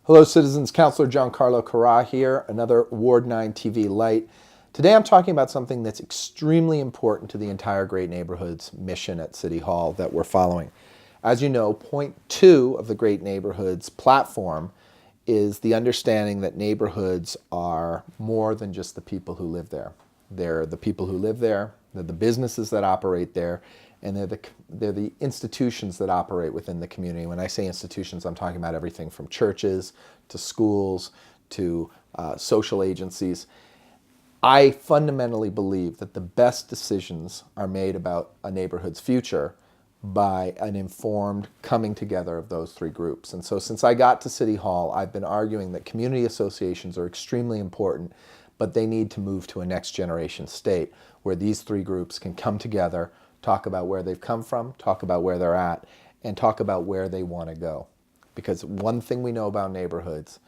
Hello citizens, Councillor Gian-Carlo here, another Ward 9 TV Light. Today I'm talking about something that's extremely important to the entire Great Neighborhoods mission at City Hall that we're following. As you know, point 2 of the Great Neighborhoods platform is the understanding that neighborhoods are more than just the people who live there. They're the people who live there, they're the businesses that operate there, and they're the institutions that operate within the community. When I say institutions, I'm talking about everything from churches to schools to social agencies. I fundamentally believe that the best decisions are made about a neighborhood's future by an informed coming together of those three groups. And so since I got to City Hall, I've been arguing that community associations are extremely important, but they need to move to a next generation state where these three groups can come together, talk about where they've come from, talk about where they're at, and talk about where they want to go. Because one thing we know about neighborhoods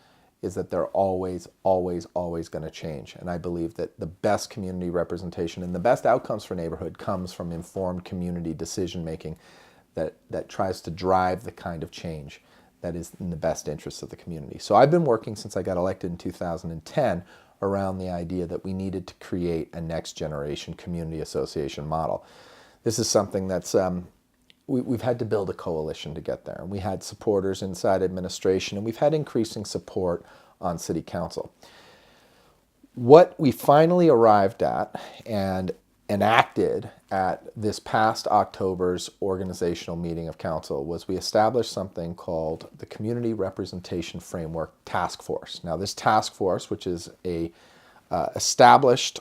is that they're always going to change. And I believe that the best community representation and the best outcomes for neighborhood comes from informed community decision making that tries to drive the kind of change that is in the best interests of the community. So I've been working since I got elected in 2010 around the idea that we needed to create a next generation community association model. This is something that's we've had to build a coalition to get there. And we had supporters inside administration, and we've had increasing support on city council. What we finally arrived at and enacted at this past October's organizational meeting of council was we established something called the Community Representation Framework Task Force. Now this task force, which is a established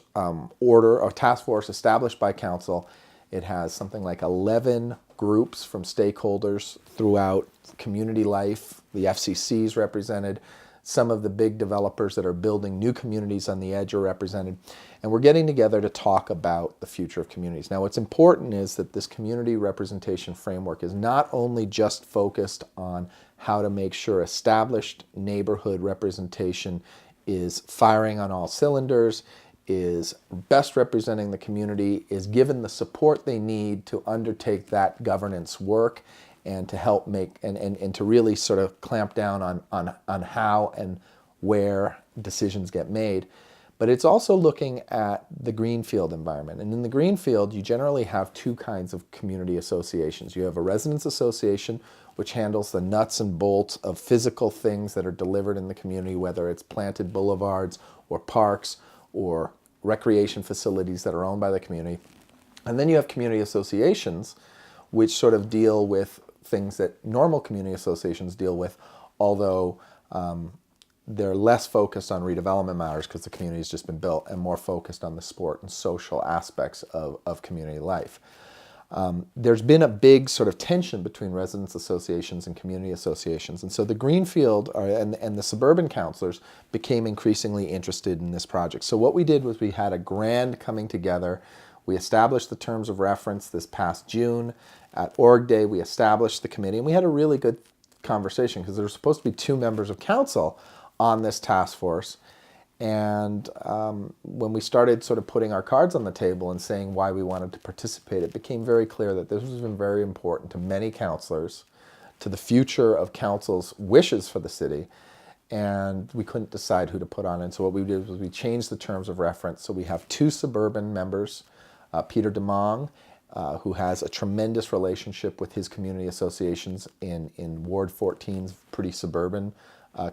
task force established by council, it has something like 11 groups from stakeholders throughout community life. The FCC is represented. Some of the big developers that are building new communities on the edge are represented. And we're getting together to talk about the future of communities. Now, what's important is that this community representation framework is not only just focused on how to make sure established neighborhood representation is firing on all cylinders, is best representing the community, is given the support they need to undertake that governance work and to help make and to really sort of clamp down on how and where decisions get made. But it's also looking at the greenfield environment. And in the greenfield, you generally have two kinds of community associations. You have a residents association, which handles the nuts and bolts of physical things that are delivered in the community, whether it's planted boulevards or parks or recreation facilities that are owned by the community. And then you have community associations, which sort of deal with things that normal community associations deal with, although they're less focused on redevelopment matters because the community has just been built, and more focused on the sport and social aspects of community life. There's been a big sort of tension between residents associations and community associations, and so the Greenfield and the Suburban councillors became increasingly interested in this project. So what we did was we had a grand coming together. We established the terms of reference this past June. At Org Day, we established the committee, and we had a really good conversation because there were supposed to be 2 members of council on this task force. And when we started sort of putting our cards on the table and saying why we wanted to participate, it became very clear that this was very important to many councillors, to the future of council's wishes for the city, and we couldn't decide who to put on. And so what we did was we changed the terms of reference. So we have 2 Suburban members, Peter DeMong, who has a tremendous relationship with his community associations in Ward 14's pretty suburban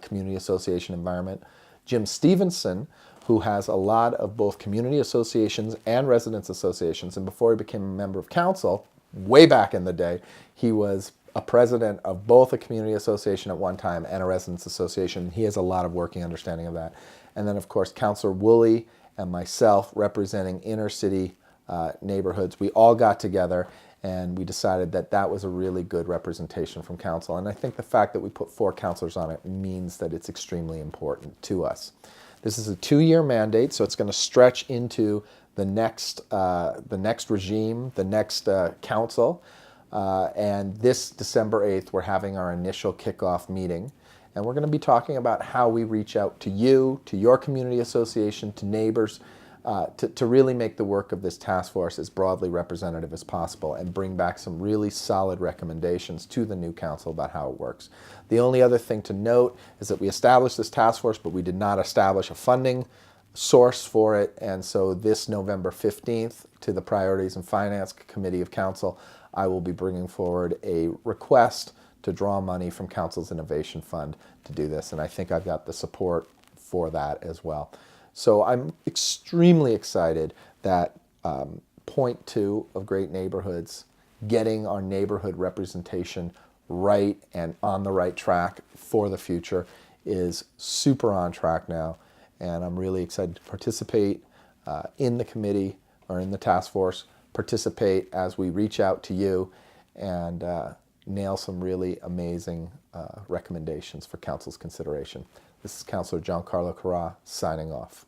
community association environment. Jim Stevenson, who has a lot of both community associations and residents associations, and before he became a member of council, way back in the day, he was a president of both a community association at one time and a residents association. He has a lot of working understanding of that. And then of course, Councillor Woolley and myself representing inner city neighborhoods. We all got together and we decided that that was a really good representation from council. And I think the fact that we put 4 councillors on it means that it's extremely important to us. This is a 2-year mandate, so it's going to stretch into the next regime, the next council. And this December 8th, we're having our initial kickoff meeting. And we're going to be talking about how we reach out to you, to your community association, to neighbors, to really make the work of this task force as broadly representative as possible and bring back some really solid recommendations to the new council about how it works. The only other thing to note is that we established this task force, but we did not establish a funding source for it, and so this November 15th to the Priorities and Finance Committee of Council, I will be bringing forward a request to draw money from Council's Innovation Fund to do this, and I think I've got the support for that as well. So I'm extremely excited that point two of Great Neighborhoods, getting our neighborhood representation right and on the right track for the future, is super on track now. And I'm really excited to participate in the committee or in the task force, participate as we reach out to you and nail some really amazing recommendations for Council's consideration. This is Councillor Gian-Carlo signing off.